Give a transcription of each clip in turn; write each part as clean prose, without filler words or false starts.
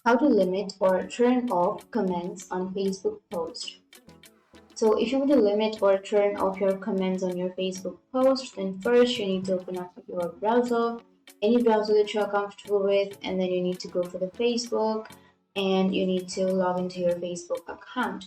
How to limit or turn off comments on Facebook post. So if you want to limit or turn off your comments on your Facebook post, then first you need to open up your browser, any browser that you're comfortable with, and then you need to go for the Facebook and you need to log into your Facebook account.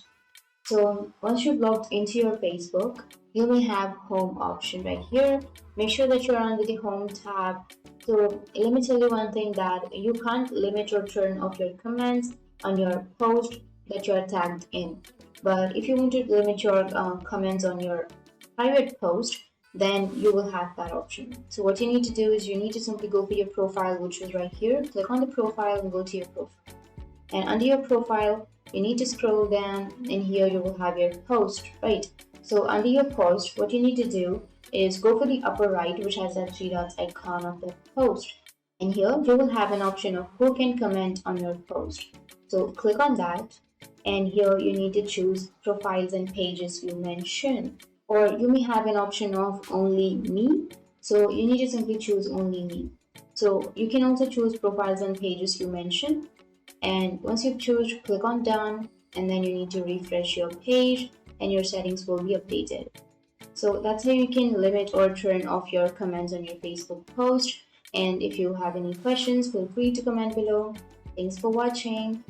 So once you've logged into your Facebook, you may have home option right here. Make sure that you're under the home tab. So let me tell you one thing, that you can't limit or turn off your comments on your post that you're tagged in. But if you want to limit your comments on your private post, then you will have that option. So what you need to do is you need to simply go for your profile, which is right here. Click on the profile and go to your profile. And under your profile, you need to scroll down, and here you will have your post, right? So under your post, what you need to do is go for the upper right, which has that three dots icon of the post. And here you will have an option of who can comment on your post. So click on that, and here you need to choose profiles and pages you mention. Or you may have an option of only me. So you need to simply choose only me. So you can also choose profiles and pages you mention, and once you choose, click on done, and then you need to refresh your page and your settings will be updated. So that's how you can limit or turn off your comments on your Facebook post. And if you have any questions, feel free to comment below. Thanks for watching.